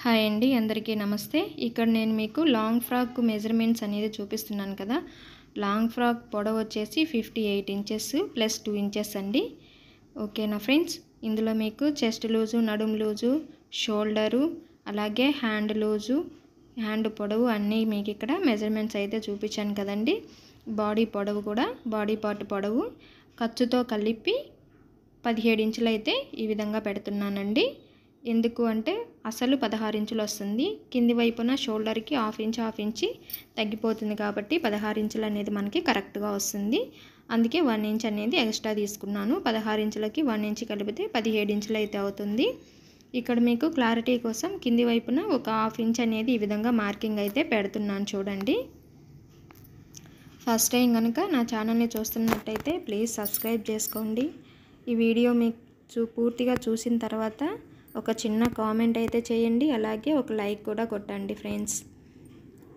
Hi అండి, అందరికీ నమస్తే. ఇక్కడ నేను మీకు లాంగ్ ఫ్రాక్ మెజర్మెంట్స్ అనేది చూపిస్తున్నాను కదా. లాంగ్ ఫ్రాక్ పొడవు వచ్చేసి 58 ఇంచెస్ ప్లస్ 2 ఇంచెస్ అండి. ఓకేనా ఫ్రెండ్స్, ఇందులో మీకు చెస్ట్ లూజు, నడుం లూజు, షోల్డరు, అలాగే హ్యాండ్ లూజు, హ్యాండ్ పొడవు అన్నీ మీకు ఇక్కడ మెజర్మెంట్స్ అయితే చూపించాను కదండి. బాడీ పొడవు కూడా, బాడీ పార్ట్ పొడవు ఖర్చుతో కలిపి 17 ఇంచులు అయితే ఈ విధంగా పెడుతున్నానండి. ఎందుకు అంటే అసలు 16 ఇంచులు వస్తుంది, కింది వైపున షోల్డర్కి హాఫ్ ఇంచ్ తగ్గిపోతుంది కాబట్టి 16 ఇంచులు అనేది మనకి కరెక్ట్గా వస్తుంది. అందుకే 1 ఇంచ్ అనేది ఎక్స్ట్రా తీసుకున్నాను. 16 ఇంచులకి 1 ఇంచ్ కలిపితే 17 ఇంచులు అయితే అవుతుంది. ఇక్కడ మీకు క్లారిటీ కోసం కింది వైపున ఒక హాఫ్ ఇంచ్ అనేది ఈ విధంగా మార్కింగ్ అయితే పెడుతున్నాను చూడండి. ఫస్ట్ టైం కనుక నా ఛానల్ని చూస్తున్నట్టయితే ప్లీజ్ సబ్స్క్రైబ్ చేసుకోండి. ఈ వీడియో మీకు పూర్తిగా చూసిన తర్వాత ఒక చిన్న కామెంట్ అయితే చేయండి, అలాగే ఒక లైక్ కూడా కొట్టండి ఫ్రెండ్స్.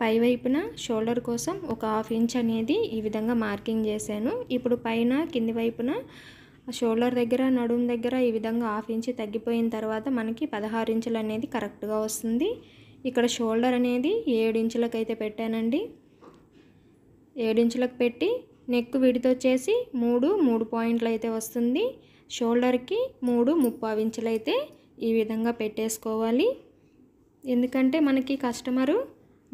పైవైపున షోల్డర్ కోసం ఒక హాఫ్ ఇంచ్ అనేది ఈ విధంగా మార్కింగ్ చేశాను. ఇప్పుడు పైన కింది వైపున షోల్డర్ దగ్గర, నడుం దగ్గర ఈ విధంగా హాఫ్ ఇంచ్ తగ్గిపోయిన తర్వాత మనకి 16 ఇంచులు అనేది కరెక్ట్గా వస్తుంది. ఇక్కడ షోల్డర్ అనేది 7 ఇంచులకు అయితే పెట్టానండి. 7 ఇంచులకు పెట్టి నెక్ విడ్త్ వచ్చేసి 3 పాయింట్లు అయితే వస్తుంది. షోల్డర్కి 3.25 ఇంచులు అయితే ఈ విధంగా పెట్టేసుకోవాలి. ఎందుకంటే మనకి కస్టమరు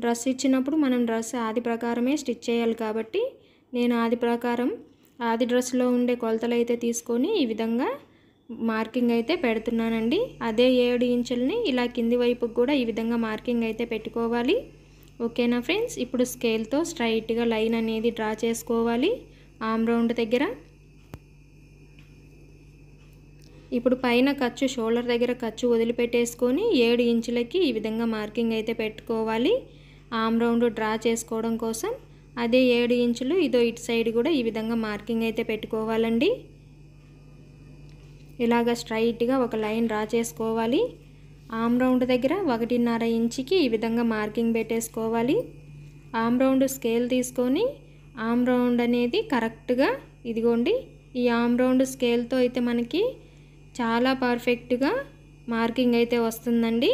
డ్రెస్ ఇచ్చినప్పుడు మనం డ్రెస్ ఆది ప్రకారమే స్టిచ్ చేయాలి కాబట్టి నేను ఆది డ్రెస్లో ఉండే కొలతలు అయితే తీసుకొని ఈ విధంగా మార్కింగ్ అయితే పెడుతున్నానండి. అదే 7 ఇంచులని ఇలా కింది వైపుకి కూడా ఈ విధంగా మార్కింగ్ అయితే పెట్టుకోవాలి. ఓకేనా ఫ్రెండ్స్, ఇప్పుడు స్కేల్తో స్ట్రైట్గా లైన్ అనేది డ్రా చేసుకోవాలి ఆర్మ్ రౌండ్ దగ్గర. ఇప్పుడు పైన ఖర్చు, షోల్డర్ దగ్గర ఖర్చు వదిలిపెట్టేసుకొని 7 ఇంచులకి ఈ విధంగా మార్కింగ్ అయితే పెట్టుకోవాలి ఆర్మ్ రౌండ్ డ్రా చేసుకోవడం కోసం. అదే 7 ఇంచులు ఇదో ఇటు సైడ్ కూడా ఈ విధంగా మార్కింగ్ అయితే పెట్టుకోవాలండి. ఇలాగ స్ట్రైట్గా ఒక లైన్ డ్రా చేసుకోవాలి. ఆర్మ్ రౌండ్ దగ్గర 1.5 ఇంచుకి ఈ విధంగా మార్కింగ్ పెట్టేసుకోవాలి. ఆర్మ్ రౌండ్ స్కేల్ తీసుకొని ఆర్మ్ రౌండ్ అనేది కరెక్ట్గా ఇదిగోండి, ఈ ఆర్మ్ రౌండ్ స్కేల్తో అయితే మనకి చాలా పర్ఫెక్ట్గా మార్కింగ్ అయితే వస్తుందండి.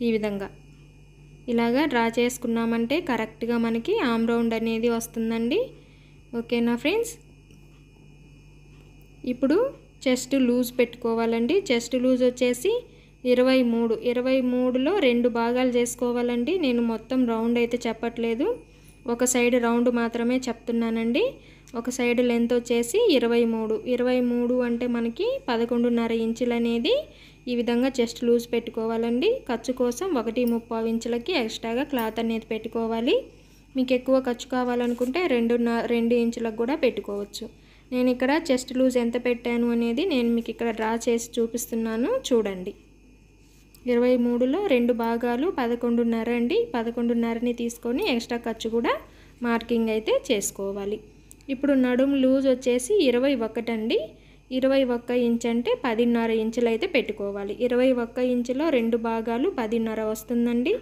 ఈ విధంగా ఇలాగా డ్రా చేసుకున్నామంటే కరెక్ట్గా మనకి ఆర్మ్ రౌండ్ అనేది వస్తుందండి. ఓకేనా ఫ్రెండ్స్, ఇప్పుడు చెస్ట్ లూజ్ పెట్టుకోవాలండి. చెస్ట్ లూజ్ వచ్చేసి 23లో 2 భాగాలు చేసుకోవాలండి. నేను మొత్తం రౌండ్ అయితే చెప్పట్లేదు, ఒక సైడ్ రౌండ్ మాత్రమే చెప్తున్నానండి. ఒక సైడ్ లెంత్ వచ్చేసి 23 అంటే మనకి 11.5 ఇంచులు అనేది ఈ విధంగా చెస్ట్ లూజ్ పెట్టుకోవాలండి. ఖర్చు కోసం 1.25 ఇంచులకి ఎక్స్ట్రాగా క్లాత్ అనేది పెట్టుకోవాలి. మీకు ఎక్కువ ఖర్చు కావాలనుకుంటే 2 ఇంచులకు కూడా పెట్టుకోవచ్చు. నేను ఇక్కడ చెస్ట్ లూజ్ ఎంత పెట్టాను అనేది నేను మీకు ఇక్కడ డ్రా చేసి చూపిస్తున్నాను చూడండి. 23లో 2 భాగాలు 11.5 అండి. 11.5ని తీసుకొని ఎక్స్ట్రా ఖర్చు కూడా మార్కింగ్ అయితే చేసుకోవాలి. ఇప్పుడు నడుం లూజ్ వచ్చేసి 21 అండి. 21 ఇంచ్ అంటే 10.5 ఇంచులు అయితే పెట్టుకోవాలి. 21 ఇంచులో 2 భాగాలు 10.5 వస్తుందండి.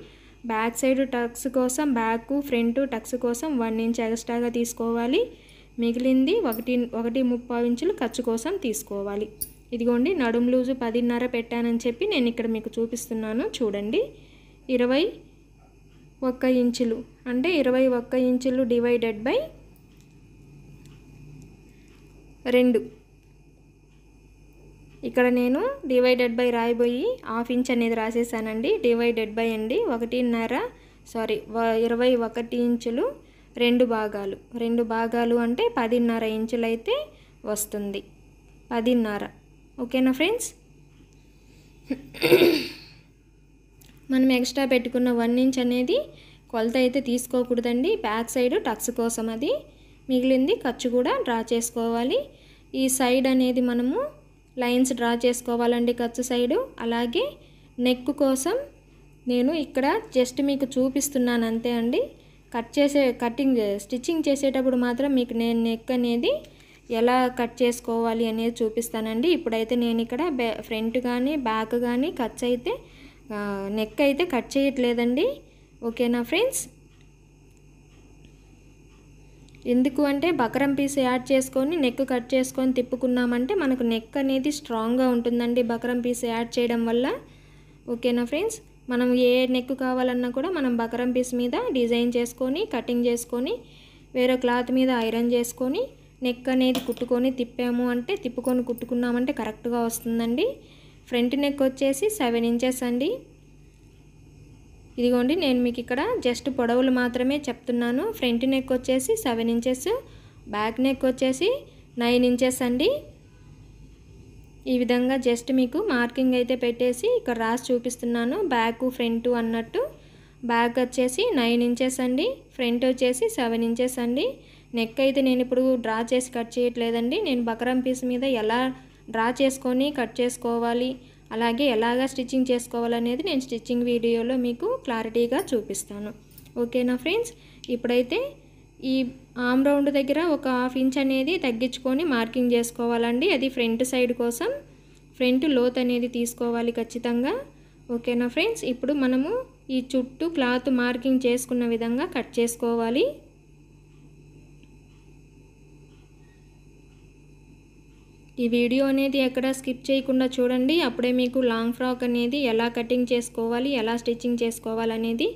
బ్యాక్ సైడ్ టక్స్ కోసం, బ్యాక్ ఫ్రంట్ టక్స్ కోసం 1 ఇంచ్ ఎక్స్ట్రాగా తీసుకోవాలి. మిగిలింది 1.25 ఇంచులు ఖర్చు కోసం తీసుకోవాలి. ఇదిగోండి, నడుం లూజు 10.5 పెట్టానని చెప్పి నేను ఇక్కడ మీకు చూపిస్తున్నాను చూడండి. 21 ఇంచులు అంటే 21 ఇంచులు డివైడెడ్ బై 2. ఇక్కడ నేను డివైడెడ్ బై రాయిపోయి హాఫ్ ఇంచ్ అనేది రాసేసానండి. డివైడెడ్ బై అండి 21 ఇంచులు 2 భాగాలు అంటే 10.5 ఇంచులు అయితే వస్తుంది. 10.5. ఓకేనా ఫ్రెండ్స్, మనం ఎక్స్ట్రా పెట్టుకున్న 1 ఇంచ్ అనేది కొలత అయితే తీసుకోకూడదండి. బ్యాక్ సైడ్ టక్స్ కోసం అది, మిగిలింది ఖర్చు కూడా డ్రా చేసుకోవాలి. ఈ సైడ్ అనేది మనము లైన్స్ డ్రా చేసుకోవాలండి ఖర్చు సైడు. అలాగే నెక్ కోసం నేను ఇక్కడ జస్ట్ మీకు చూపిస్తున్నాను అంతే అండి. స్టిచ్చింగ్ చేసేటప్పుడు మాత్రం మీకు నేను నెక్ అనేది ఎలా కట్ చేసుకోవాలి అనేది చూపిస్తానండి. ఇప్పుడైతే నేను ఇక్కడ ఫ్రంట్ కానీ బ్యాక్ కానీ నెక్ అయితే కట్ చేయట్లేదండి. ఓకేనా ఫ్రెండ్స్, ఎందుకు అంటే బకరం పీస్ యాడ్ చేసుకొని నెక్ కట్ చేసుకొని తిప్పుకున్నామంటే మనకు నెక్ అనేది స్ట్రాంగ్గా ఉంటుందండి. బకరం పీస్ యాడ్ చేయడం వల్ల ఓకేనా ఫ్రెండ్స్, మనం ఏ నెక్ కావాలన్నా కూడా మనం బకరం పీస్ మీద డిజైన్ చేసుకొని కటింగ్ చేసుకొని వేరే క్లాత్ మీద ఐరన్ చేసుకొని నెక్ అనేది కుట్టుకొని తిప్పాము అంటే తిప్పుకొని కుట్టుకున్నామంటే కరెక్ట్గా వస్తుందండి. ఫ్రంట్ నెక్ వచ్చేసి 7 ఇంచెస్ అండి. ఇదిగోండి నేను మీకు ఇక్కడ జస్ట్ పొడవులు మాత్రమే చెప్తున్నాను. ఫ్రంట్ నెక్ వచ్చేసి 7 ఇంచెస్, బ్యాక్ నెక్ వచ్చేసి 9 ఇంచెస్ అండి. ఈ విధంగా జస్ట్ మీకు మార్కింగ్ అయితే పెట్టేసి ఇక్కడ రాసి చూపిస్తున్నాను. బ్యాక్ ఫ్రంట్ అన్నట్టు. బ్యాక్ వచ్చేసి 9 ఇంచెస్ అండి, ఫ్రంట్ వచ్చేసి 7 ఇంచెస్ అండి. నెక్ అయితే నేను ఇప్పుడు డ్రా చేసి కట్ చేయట్లేదండి. నేను బకరం పీస్ మీద ఎలా డ్రా చేసుకొని కట్ చేసుకోవాలి, అలాగే ఎలాగా స్టిచ్చింగ్ చేసుకోవాలనేది నేను స్టిచ్చింగ్ వీడియోలో మీకు క్లారిటీగా చూపిస్తాను. ఓకేనా ఫ్రెండ్స్, ఇప్పుడైతే ఈ ఆమ్ రౌండ్ దగ్గర ఒక 1/2 ఇంచ్ అనేది తగ్గించుకొని మార్కింగ్ చేసుకోవాలండి. అది ఫ్రంట్ సైడ్ కోసం ఫ్రంట్ లోత్ అనేది తీసుకోవాలి ఖచ్చితంగా. ఓకేనా ఫ్రెండ్స్, ఇప్పుడు మనము ఈ చుట్టూ క్లాత్ మార్కింగ్ చేసుకున్న విధంగా కట్ చేసుకోవాలి. ఈ వీడియో అనేది ఎక్కడ స్కిప్ చేయకుండా చూడండి. అప్పుడే మీకు లాంగ్ ఫ్రాక్ అనేది ఎలా కటింగ్ చేసుకోవాలి, ఎలా స్టిచ్చింగ్ చేసుకోవాలనేది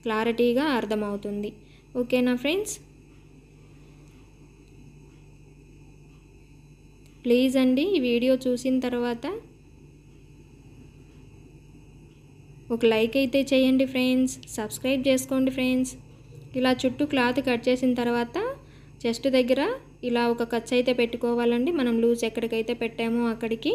క్లారిటీగా అర్థమవుతుంది. ఓకేనా ఫ్రెండ్స్, ప్లీజ్ అండి ఈ వీడియో చూసిన తర్వాత ఒక లైక్ అయితే చేయండి ఫ్రెండ్స్, సబ్స్క్రైబ్ చేసుకోండి ఫ్రెండ్స్. ఇలా చుట్టూ క్లాత్ కట్ చేసిన తర్వాత చెస్ట్ దగ్గర ఇలా ఒక ఖర్చు అయితే పెట్టుకోవాలండి. మనం లూజ్ ఎక్కడికైతే పెట్టామో అక్కడికి.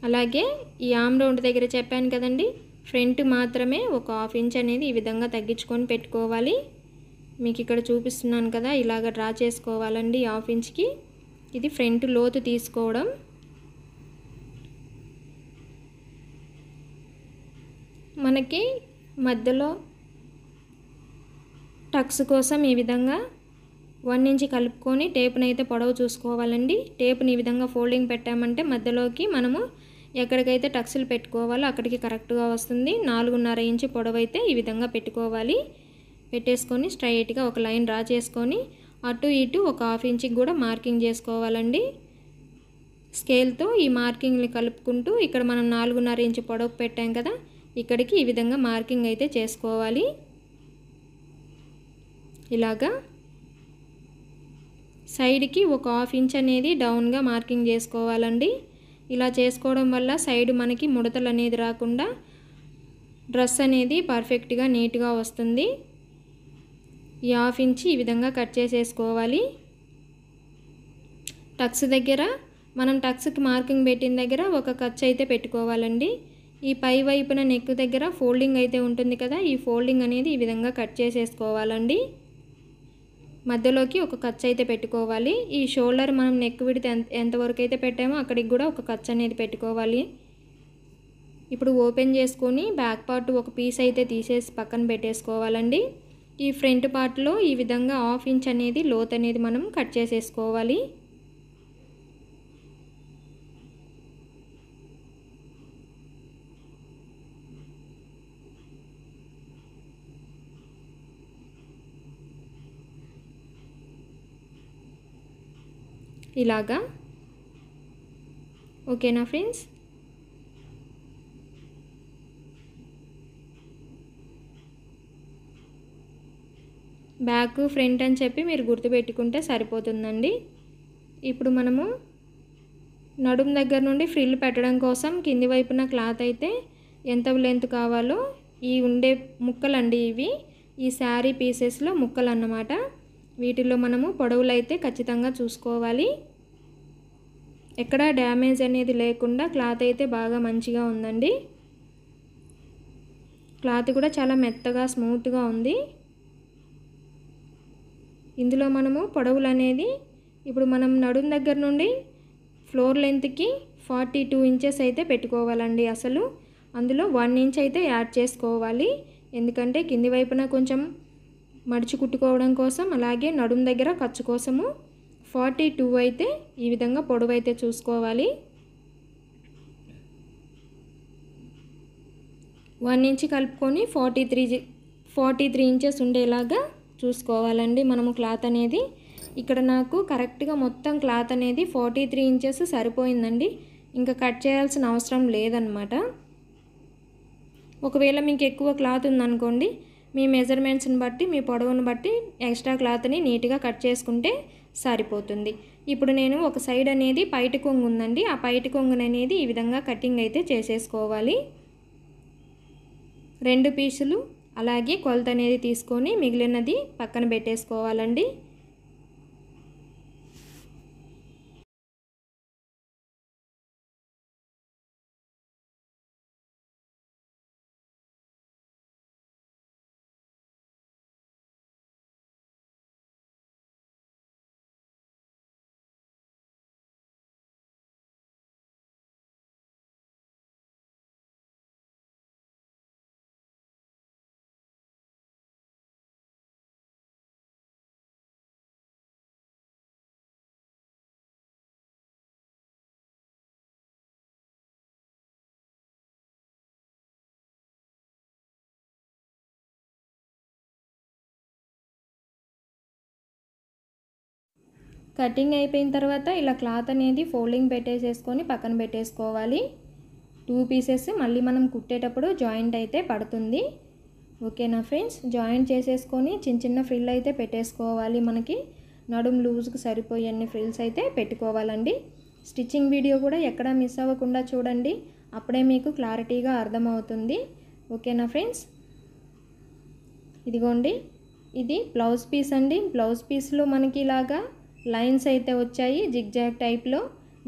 అలాగే ఈ ఆమ్ రౌండ్ దగ్గర చెప్పాను కదండి, ఫ్రంట్ మాత్రమే ఒక 1/2 ఇంచ్ అనేది ఈ విధంగా తగ్గించుకొని పెట్టుకోవాలి. మీకు ఇక్కడ చూపిస్తున్నాను కదా, ఇలాగ డ్రా చేసుకోవాలండి 1/2 ఇంచ్కి. ఇది ఫ్రంట్ లోతు తీసుకోవడం. మనకి మధ్యలో టక్స్ కోసం ఈ విధంగా 1 ఇంచ్ కలుపుకొని టేప్ని అయితే పొడవు చూసుకోవాలండి. టేప్ని ఈ విధంగా ఫోల్డింగ్ పెట్టామంటే మధ్యలోకి మనము ఎక్కడికైతే టక్స్లు పెట్టుకోవాలో అక్కడికి కరెక్ట్గా వస్తుంది. 4.5 ఇంచ్ పొడవు అయితే ఈ విధంగా పెట్టుకోవాలి. పెట్టేసుకొని స్ట్రైట్గా ఒక లైన్ డ్రా చేసుకొని అటు ఇటు ఒక 1/2 ఇంచ్కి కూడా మార్కింగ్ చేసుకోవాలండి. స్కేల్తో ఈ మార్కింగ్ని కలుపుకుంటూ ఇక్కడ మనం 4.5 ఇంచ్ పొడవు పెట్టాం కదా, ఇక్కడికి ఈ విధంగా మార్కింగ్ అయితే చేసుకోవాలి. ఇలాగా సైడ్కి ఒక 1/2 ఇంచ్ అనేది డౌన్గా మార్కింగ్ చేసుకోవాలండి. ఇలా చేసుకోవడం వల్ల సైడ్ మనకి ముడతలు అనేది రాకుండా డ్రెస్ అనేది పర్ఫెక్ట్గా నీట్గా వస్తుంది. ఈ 1/2 ఇంచ్ ఈ విధంగా కట్ చేసేసుకోవాలి. టక్స్ దగ్గర మనం టక్స్కి మార్కింగ్ పెట్టిన దగ్గర ఒక ఖర్చు అయితే పెట్టుకోవాలండి. ఈ పై వైపున నెక్ దగ్గర ఫోల్డింగ్ అయితే ఉంటుంది కదా, ఈ ఫోల్డింగ్ అనేది ఈ విధంగా కట్ చేసేసుకోవాలండి. మధ్యలోకి ఒక ఖర్చు అయితే పెట్టుకోవాలి. ఈ షోల్డర్ మనం నెక్ విడ్త్ ఎంతవరకు అయితే పెట్టామో అక్కడికి కూడా ఒక ఖర్చు అనేది పెట్టుకోవాలి. ఇప్పుడు ఓపెన్ చేసుకొని బ్యాక్ పార్ట్ ఒక పీస్ అయితే తీసేసి పక్కన పెట్టేసుకోవాలండి. ఈ ఫ్రంట్ పార్ట్లో ఈ విధంగా 1/2 ఇంచ్ అనేది లోత్ అనేది మనం కట్ చేసేసుకోవాలి. ఇలాగా. ఓకేనా ఫ్రెండ్స్, బ్యాక్ ఫ్రంట్ అని చెప్పి మీరు గుర్తుపెట్టుకుంటే సరిపోతుందండి. ఇప్పుడు మనము నడుము దగ్గర నుండి ఫ్రిల్ పెట్టడం కోసం కింది వైపున క్లాత్ అయితే ఎంత లెంత్ కావాలో ఈ ఉండే ముక్కలండి, ఇవి ఈ శారీ పీసెస్లో ముక్కలు అన్నమాట. వీటిల్లో మనము పొడవులు అయితే ఖచ్చితంగా చూసుకోవాలి. ఎక్కడ డ్యామేజ్ అనేది లేకుండా క్లాత్ అయితే బాగా మంచిగా ఉందండి. క్లాత్ కూడా చాలా మెత్తగా స్మూత్గా ఉంది. ఇందులో మనము పొడవులు అనేది ఇప్పుడు మనం నడుము దగ్గర నుండి ఫ్లోర్ లెంత్కి 42 ఇంచెస్ అయితే పెట్టుకోవాలండి. అసలు అందులో 1 ఇంచ్ అయితే యాడ్ చేసుకోవాలి. ఎందుకంటే కింది వైపున కొంచెం మడిచి కుట్టుకోవడం కోసం, అలాగే నడుము దగ్గర ఖర్చు కోసము 42 అయితే ఈ విధంగా పొడవు అయితే చూసుకోవాలి. 1 ఇంచ్ కలుపుకొని 43 ఇంచెస్ ఉండేలాగా చూసుకోవాలండి మనము క్లాత్ అనేది. ఇక్కడ నాకు కరెక్ట్గా మొత్తం క్లాత్ అనేది 43 ఇంచెస్ సరిపోయిందండి. ఇంకా కట్ చేయాల్సిన అవసరం లేదన్నమాట. ఒకవేళ మీకు ఎక్కువ క్లాత్ ఉందనుకోండి, మీ మెజర్మెంట్స్ని బట్టి మీ పొడవును బట్టి ఎక్స్ట్రా క్లాత్ని నీట్గా కట్ చేసుకుంటే సరిపోతుంది. ఇప్పుడు నేను ఒక సైడ్ అనేది పైటి కొంగు ఉందండి, ఆ పైటి కొంగుని అనేది ఈ విధంగా కటింగ్ అయితే చేసేసుకోవాలి. 2 పీసులు అలాగే కొలత అనేది తీసుకొని మిగిలినది పక్కన పెట్టేసుకోవాలండి. కటింగ్ అయిపోయిన తర్వాత ఇలా క్లాత్ అనేది ఫోల్డింగ్ పెట్టేసేసుకొని పక్కన పెట్టేసుకోవాలి. 2 పీసెస్ మళ్ళీ మనం కుట్టేటప్పుడు జాయింట్ అయితే పడుతుంది. ఓకేనా ఫ్రెండ్స్, జాయింట్ చేసేసుకొని చిన్న చిన్న ఫ్రిల్ అయితే పెట్టేసుకోవాలి. మనకి నడుం లూజ్కి సరిపోయే ఫ్రిల్స్ అయితే పెట్టుకోవాలండి. స్టిచ్చింగ్ వీడియో కూడా ఎక్కడా మిస్ అవ్వకుండా చూడండి, అప్పుడే మీకు క్లారిటీగా అర్థమవుతుంది. ఓకేనా ఫ్రెండ్స్, ఇదిగోండి ఇది బ్లౌజ్ పీస్ అండి. బ్లౌజ్ పీస్లో మనకి ఇలాగా లైన్స్ అయితే వచ్చాయి జిగ్జాగ్ టైప్లో.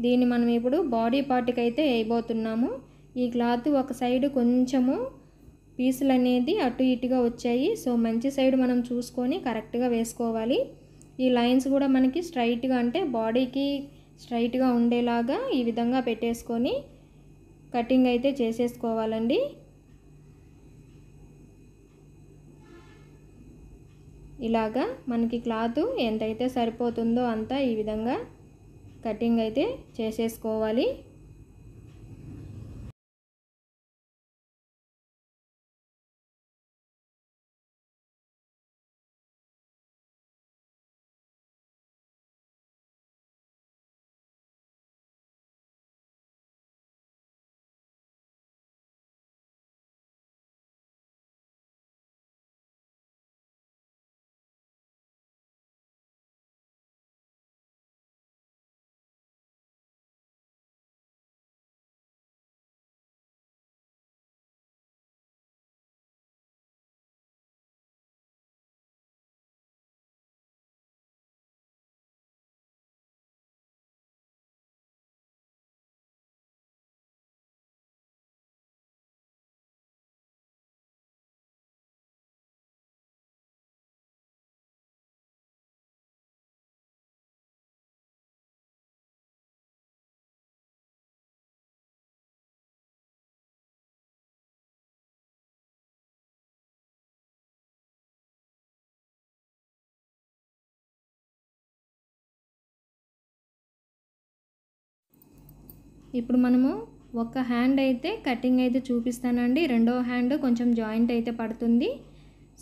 దీన్ని మనం ఇప్పుడు బాడీ పార్ట్కి అయితే వేయబోతున్నాము. ఈ క్లాత్ ఒక సైడ్ కొంచెము పీసులు అనేది అటు ఇటుగా వచ్చాయి. సో మంచి సైడ్ మనం చూసుకొని కరెక్ట్గా వేసుకోవాలి. ఈ లైన్స్ కూడా మనకి స్ట్రైట్గా అంటే బాడీకి స్ట్రైట్గా ఉండేలాగా ఈ విధంగా పెట్టేసుకొని కటింగ్ అయితే చేసేసుకోవాలండి. ఇలాగా మనకి క్లాత్ ఎంతైతే సరిపోతుందో అంత ఈ విధంగా కటింగ్ అయితే చేసేసుకోవాలి. ఇప్పుడు మనము ఒక హ్యాండ్ అయితే కటింగ్ అయితే చూపిస్తానండి, రెండో హ్యాండ్ కొంచెం జాయింట్ అయితే పడుతుంది.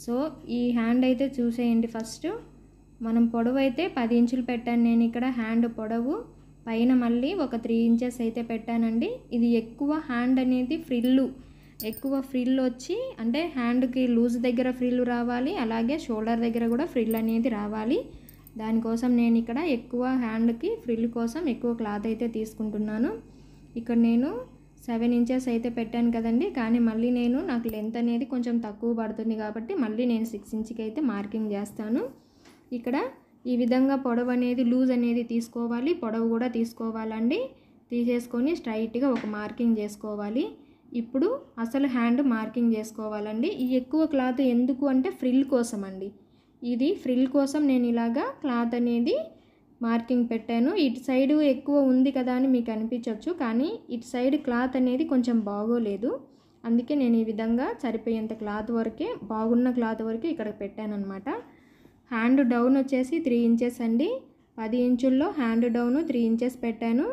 సో ఈ హ్యాండ్ అయితే చూసేయండి. ఫస్ట్ మనం పొడవు అయితే 10 ఇంచులు పెట్టాను నేను ఇక్కడ హ్యాండ్ పొడవు, పైన మళ్ళీ ఒక 3 ఇంచెస్ అయితే పెట్టానండి. ఇది ఎక్కువ హ్యాండ్ అనేది ఎక్కువ ఫ్రిల్ వచ్చి అంటే హ్యాండ్కి లూజ్ దగ్గర ఫ్రిల్ రావాలి, అలాగే షోల్డర్ దగ్గర కూడా ఫ్రిల్ అనేది రావాలి. దానికోసం నేను ఇక్కడ ఎక్కువ హ్యాండ్కి ఫ్రిల్ కోసం ఎక్కువ క్లాత్ అయితే తీసుకుంటున్నాను. ఇక్కడ నేను 7 ఇంచెస్ అయితే పెట్టాను కదండి, కానీ మళ్ళీ నాకు లెంత్ అనేది కొంచెం తక్కువ పడుతుంది కాబట్టి మళ్ళీ నేను 6 ఇంచుకి అయితే మార్కింగ్ చేస్తాను. ఇక్కడ ఈ విధంగా పొడవు అనేది లూజ్ అనేది తీసుకోవాలి, పొడవు కూడా తీసుకోవాలండి. తీసేసుకొని స్ట్రైట్గా ఒక మార్కింగ్ చేసుకోవాలి. ఇప్పుడు అసలు హ్యాండ్ మార్కింగ్ చేసుకోవాలండి. ఈ ఎక్కువ క్లాత్ ఎందుకు అంటే ఫ్రిల్ కోసం అండి. ఇది ఫ్రిల్ కోసం నేను ఇలాగా క్లాత్ అనేది మార్కింగ్ పెట్టాను. ఇటు సైడ్ ఎక్కువ ఉంది కదా అని మీకు అనిపించవచ్చు, కానీ ఇటు సైడ్ క్లాత్ అనేది కొంచెం బాగోలేదు. అందుకే నేను ఈ విధంగా సరిపోయేంత క్లాత్ వరకే, బాగున్న క్లాత్ వరకే ఇక్కడ పెట్టాను అనమాట. హ్యాండ్ డౌన్ వచ్చేసి 3 ఇంచెస్ అండి. 10 ఇంచుల్లో హ్యాండ్ డౌన్ 3 ఇంచెస్ పెట్టాను.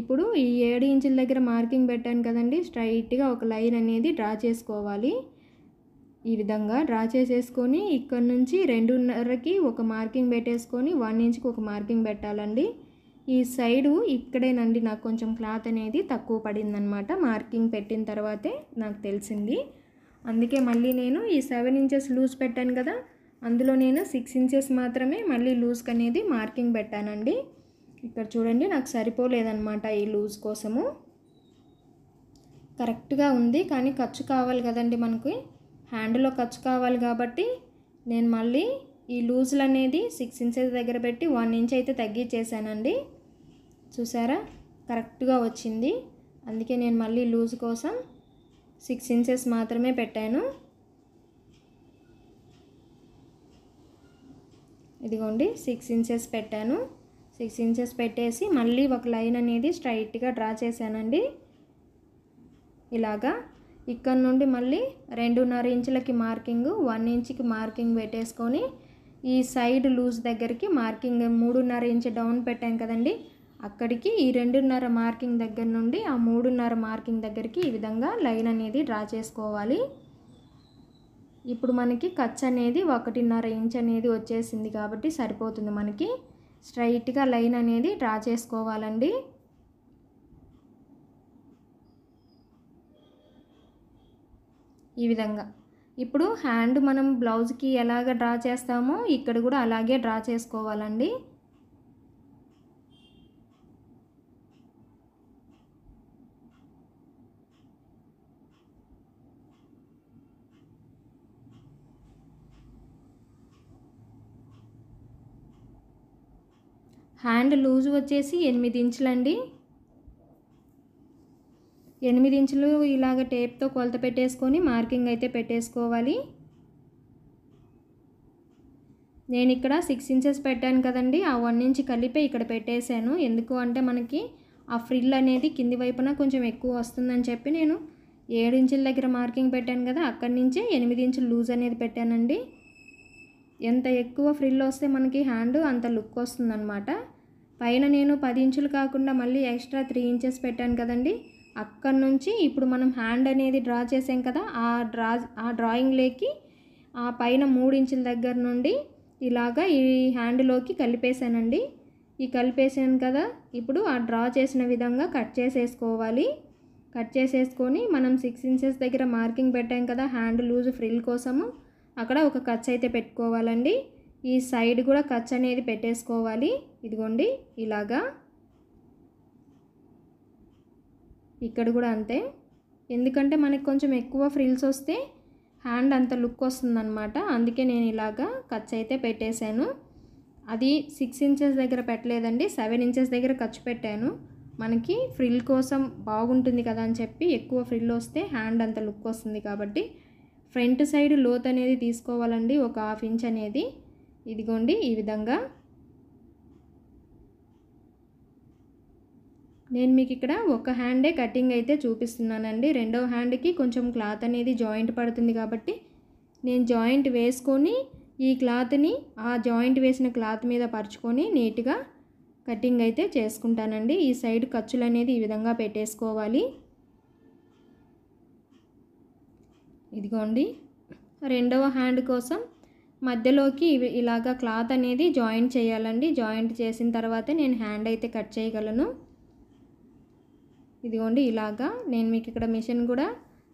ఇప్పుడు ఈ 7 ఇంచుల దగ్గర మార్కింగ్ పెట్టాను కదండి, స్ట్రైట్గా ఒక లైన్ అనేది డ్రా చేసుకోవాలి. ఈ విధంగా డ్రా చేసేసుకొని ఇక్కడ నుంచి 2.5కి ఒక మార్కింగ్ పెట్టేసుకొని 1 ఇంచ్కి ఒక మార్కింగ్ పెట్టాలండి. ఈ సైడు ఇక్కడేనండి నాకు కొంచెం క్లాత్ అనేది తక్కువ పడిందనమాట. మార్కింగ్ పెట్టిన తర్వాతే నాకు తెలిసింది. అందుకే మళ్ళీ నేను ఈ 7 ఇంచెస్ లూజ్ పెట్టాను కదా, అందులో నేను 6 ఇంచెస్ మాత్రమే మళ్ళీ లూజ్కి అనేది మార్కింగ్ పెట్టానండి. ఇక్కడ చూడండి నాకు సరిపోలేదన్నమాట ఈ లూజ్ కోసము. కరెక్ట్గా ఉంది కానీ ఖర్చు కావాలి కదండి మనకి, హ్యాండ్లో ఖర్చు కావాలి కాబట్టి నేను మళ్ళీ ఈ లూజులు అనేది 6 ఇంచెస్ దగ్గర పెట్టి 1 ఇంచ్ అయితే తగ్గించేసానండి. చూసారా కరెక్ట్గా వచ్చింది. అందుకే నేను మళ్ళీ లూజ్ కోసం 6 ఇంచెస్ మాత్రమే పెట్టాను. ఇదిగోండి 6 ఇంచెస్ పెట్టాను. 6 ఇంచెస్ పెట్టేసి మళ్ళీ ఒక లైన్ అనేది స్ట్రైట్గా డ్రా చేశానండి. ఇలాగా ఇక్కడ నుండి మళ్ళీ 2.5 ఇంచులకి మార్కింగ్, 1 ఇంచుకి మార్కింగ్ పెట్టేసుకొని ఈ సైడ్ లూజ్ దగ్గరికి మార్కింగ్ 3.5 ఇంచ్ డౌన్ పెట్టాం కదండి, అక్కడికి ఈ 2.5 మార్కింగ్ దగ్గర నుండి ఆ 3.5 మార్కింగ్ దగ్గరికి ఈ విధంగా లైన్ అనేది డ్రా చేసుకోవాలి. ఇప్పుడు మనకి ఖర్చు అనేది 1.5 ఇంచ్ అనేది వచ్చేసింది కాబట్టి సరిపోతుంది. మనకి స్ట్రైట్గా లైన్ అనేది డ్రా చేసుకోవాలండి. ఈ విధంగా ఇప్పుడు హ్యాండ్ మనం బ్లౌజ్కి ఎలాగ డ్రా చేస్తామో ఇక్కడ కూడా అలాగే డ్రా చేసుకోవాలండి. హ్యాండ్ లూజ్ వచ్చేసి 8 ఇంచులండి. 8 ఇంచులు ఇలాగ టేప్తో కొలత పెట్టేసుకొని మార్కింగ్ అయితే పెట్టేసుకోవాలి. నేను ఇక్కడ 6 ఇంచెస్ పెట్టాను కదండి, ఆ 1 ఇంచ్ కలిపే ఇక్కడ పెట్టేశాను. ఎందుకు అంటే మనకి ఆ ఫ్రిల్ అనేది కింది వైపున కొంచెం ఎక్కువ వస్తుందని చెప్పి నేను 7 ఇంచుల దగ్గర మార్కింగ్ పెట్టాను కదా, అక్కడి నుంచే 8 ఇంచులు లూజ్ అనేది పెట్టానండి. ఎంత ఎక్కువ ఫ్రిల్ వస్తే మనకి హ్యాండ్ అంత లుక్ వస్తుందన్నమాట. పైన నేను 10 ఇంచులు కాకుండా మళ్ళీ ఎక్స్ట్రా 3 ఇంచెస్ పెట్టాను కదండి, అక్కడ నుంచి ఇప్పుడు మనం హ్యాండ్ అనేది డ్రా చేసాం కదా, ఆ డ్రాయింగ్లోకి ఆ పైన 3 ఇంచుల దగ్గర నుండి ఇలాగా ఈ హ్యాండ్లోకి కలిపేసానండి. ఈ కలిపేసాను కదా, ఇప్పుడు ఆ డ్రా చేసిన విధంగా కట్ చేసేసుకోవాలి. కట్ చేసేసుకొని మనం 6 ఇంచెస్ దగ్గర మార్కింగ్ పెట్టాం కదా హ్యాండ్ లూజ్ ఫ్రిల్ కోసము, అక్కడ ఒక ఖర్చు అయితే పెట్టుకోవాలండి. ఈ సైడ్ కూడా ఖర్చు అనేది పెట్టేసుకోవాలి. ఇదిగోండి ఇలాగా, ఇక్కడ కూడా అంతే. ఎందుకంటే మనకి కొంచెం ఎక్కువ ఫ్రిల్స్ వస్తే హ్యాండ్ అంత లుక్ వస్తుందన్నమాట. అందుకే నేను ఇలాగా ఖర్చు అయితే పెట్టేశాను. అది 6 ఇంచెస్ దగ్గర పెట్టలేదండి, 7 ఇంచెస్ దగ్గర ఖర్చు పెట్టాను. మనకి ఫ్రిల్ కోసం బాగుంటుంది కదా అని చెప్పి, ఎక్కువ ఫ్రిల్ వస్తే హ్యాండ్ అంత లుక్ వస్తుంది కాబట్టి ఫ్రంట్ సైడ్ లోత్ అనేది తీసుకోవాలండి, ఒక 1/2 ఇంచ్ అనేది. ఇదిగోండి ఈ విధంగా. నేను మీకు ఇక్కడ ఒక హ్యాండే కటింగ్ అయితే చూపిస్తున్నానండి. రెండవ హ్యాండ్కి కొంచెం క్లాత్ అనేది జాయింట్ పడుతుంది కాబట్టి నేను జాయింట్ వేసుకొని ఈ క్లాత్ని ఆ జాయింట్ వేసిన క్లాత్ మీద పరుచుకొని నీట్గా కటింగ్ అయితే చేసుకుంటానండి. ఈ సైడ్ ఖర్చులు అనేది ఈ విధంగా పెట్టేసుకోవాలి. ఇదిగోండి రెండవ హ్యాండ్ కోసం మధ్యలోకి ఇలాగా క్లాత్ అనేది జాయింట్ చేయాలండి. జాయింట్ చేసిన తర్వాతే నేను హ్యాండ్ అయితే కట్ చేయగలను. ఇదిగోండి ఇలాగా నేను మీకు ఇక్కడ మిషన్ కూడా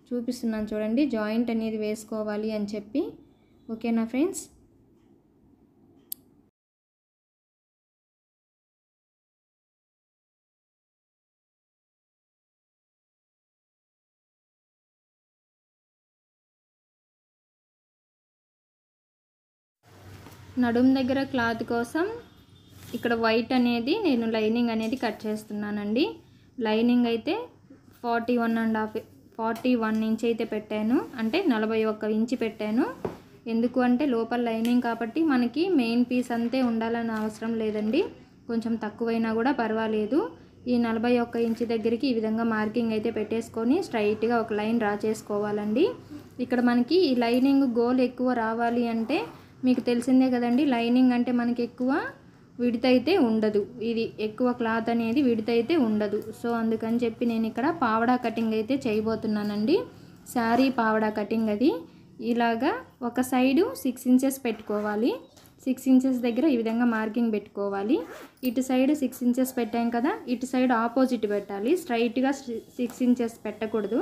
చూపిస్తున్నాను చూడండి, జాయింట్ అనేది వేసుకోవాలి అని చెప్పి. ఓకేనా ఫ్రెండ్స్? నడుం దగ్గర క్లాత్ కోసం ఇక్కడ వైట్ అనేది నేను లైనింగ్ అనేది కట్ చేస్తున్నానండి. లైనింగ్ అయితే 41 ఇంచ్ అయితే పెట్టాను, అంటే 41 ఇంచ్ పెట్టాను. ఎందుకు అంటే లోపల లైనింగ్ కాబట్టి మనకి మెయిన్ పీస్ అంతే ఉండాలని అవసరం లేదండి, కొంచెం తక్కువైనా కూడా పర్వాలేదు. ఈ 41 ఇంచ్ దగ్గరికి ఈ విధంగా మార్కింగ్ అయితే పెట్టేసుకొని స్ట్రైట్గా ఒక లైన్ డ్రా చేసుకోవాలండి. ఇక్కడ మనకి ఈ లైనింగ్ గోల్ ఎక్కువ రావాలి అంటే మీకు తెలిసిందే కదండి, లైనింగ్ అంటే మనకి ఎక్కువ విడతైతే ఉండదు, ఇది ఎక్కువ క్లాత్ అనేది విడతైతే ఉండదు. సో అందుకని చెప్పి నేను ఇక్కడ పావడా కటింగ్ అయితే చేయబోతున్నానండి. శారీ పావడా కటింగ్ అది. ఇలాగా ఒక సైడు 6 ఇంచెస్ పెట్టుకోవాలి. 6 ఇంచెస్ దగ్గర ఈ విధంగా మార్కింగ్ పెట్టుకోవాలి. ఇటు సైడ్ 6 ఇంచెస్ పెట్టాం కదా, ఇటు సైడ్ ఆపోజిట్ పెట్టాలి. స్ట్రైట్గా 6 ఇంచెస్ పెట్టకూడదు.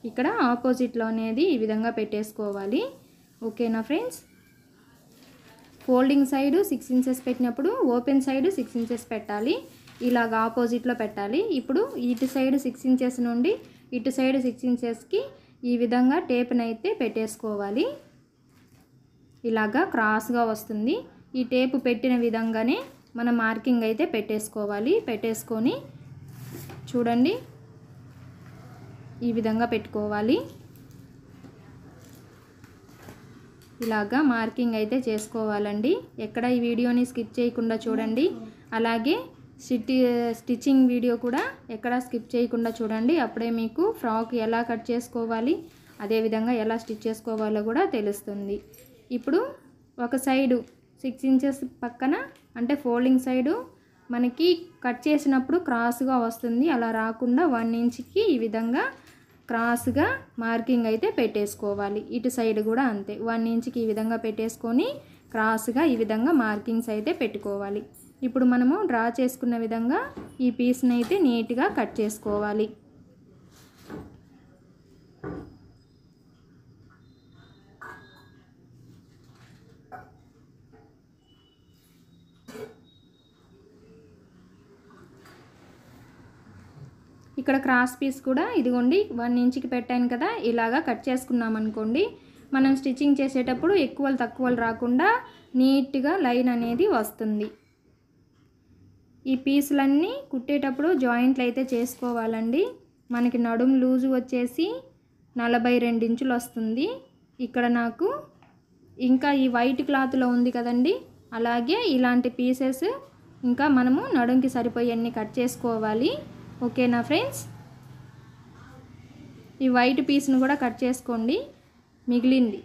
ఇక్కడ ఆపోజిట్లో అనేది ఈ విధంగా పెట్టేసుకోవాలి. ఓకేనా ఫ్రెండ్స్. ఫోల్డింగ్ సైడ్ 6 ఇంచెస్ పెట్టినప్పుడు ఓపెన్ సైడ్ 6 ఇంచెస్ పెట్టాలి. ఇలాగ ఆపోజిట్లో పెట్టాలి. ఇప్పుడు ఇటు సైడ్ 6 ఇంచెస్ నుండి ఇటు సైడ్ 6 ఇంచెస్కి ఈ విధంగా టేప్ని అయితే పెట్టేసుకోవాలి. ఇలాగా క్రాస్గా వస్తుంది. ఈ టేపు పెట్టిన విధంగానే మన మార్కింగ్ అయితే పెట్టేసుకోవాలి. పెట్టేసుకొని చూడండి ఈ విధంగా పెట్టుకోవాలి. ఇలాగా మార్కింగ్ అయితే చేసుకోవాలండి. ఎక్కడ ఈ వీడియోని స్కిప్ చేయకుండా చూడండి. అలాగే స్టిచ్చింగ్ వీడియో కూడా ఎక్కడ స్కిప్ చేయకుండా చూడండి. అప్పుడే మీకు ఫ్రాక్ ఎలా కట్ చేసుకోవాలి, అదేవిధంగా ఎలా స్టిచ్ చేసుకోవాలో కూడా తెలుస్తుంది. ఇప్పుడు ఒక సైడు 6 ఇంచెస్ పక్కన అంటే ఫోల్డింగ్ సైడు మనకి కట్ చేసినప్పుడు క్రాస్గా వస్తుంది. అలా రాకుండా 1 ఇంచ్కి ఈ విధంగా క్రాస్గా మార్కింగ్ అయితే పెట్టేసుకోవాలి. ఇటు సైడ్ కూడా అంతే 1 ఇంచ్కి ఈ విధంగా పెట్టేసుకొని క్రాస్గా ఈ విధంగా మార్కింగ్స్ అయితే పెట్టుకోవాలి. ఇప్పుడు మనము డ్రా చేసుకున్న విధంగా ఈ పీస్ని అయితే నీట్గా కట్ చేసుకోవాలి. ఇక్కడ క్రాస్ పీస్ కూడా ఇదిగోండి 1 ఇంచ్కి పెట్టాను కదా, ఇలాగా కట్ చేసుకున్నాం అనుకోండి, మనం స్టిచ్చింగ్ చేసేటప్పుడు ఎక్కువలు తక్కువలు రాకుండా నీట్గా లైన్ అనేది వస్తుంది. ఈ పీసులన్నీ కుట్టేటప్పుడు జాయింట్లు అయితే చేసుకోవాలండి. మనకి నడుము లూజు వచ్చేసి 42 ఇంచులు వస్తుంది. ఇక్కడ నాకు ఇంకా ఈ వైట్ క్లాత్లో ఉంది కదండి, అలాగే ఇలాంటి పీసెస్ ఇంకా మనము నడుముకి సరిపోయే కట్ చేసుకోవాలి. ఓకేనా ఫ్రెండ్స్. ఈ వైట్ పీస్ను కూడా కట్ చేసుకోండి. మిగిలింది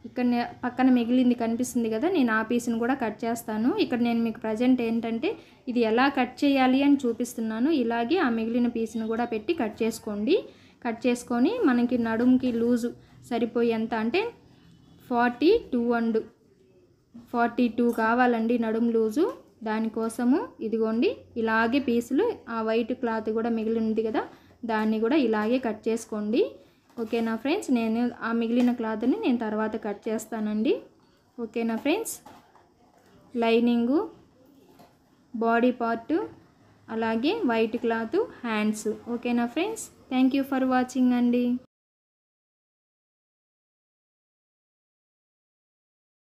ఇక్కడ పక్కన మిగిలింది కనిపిస్తుంది కదా, నేను ఆ పీస్ను కూడా కట్ చేస్తాను. ఇక్కడ నేను మీకు ప్రజెంట్ ఏంటంటే ఇది ఎలా కట్ చేయాలి అని చూపిస్తున్నాను. ఇలాగే ఆ మిగిలిన పీస్ను కూడా పెట్టి కట్ చేసుకోండి. కట్ చేసుకొని మనకి నడుముకి లూజు సరిపోయేంత అంటే 42 కావాలండి నడుము లూజు. దానికోసము ఇదిగోండి ఇలాగే పీసులు ఆ వైట్ క్లాత్ కూడా మిగిలింది కదా, దాన్ని కూడా ఇలాగే కట్ చేసుకోండి. ఓకేనా ఫ్రెండ్స్. నేను ఆ మిగిలిన క్లాత్ని నేను తర్వాత కట్ చేస్తానండి. ఓకేనా ఫ్రెండ్స్. లైనింగు, బాడీ పార్టు, అలాగే వైట్ క్లాత్, హ్యాండ్స్. ఓకేనా friends. Thank you for watching అండి.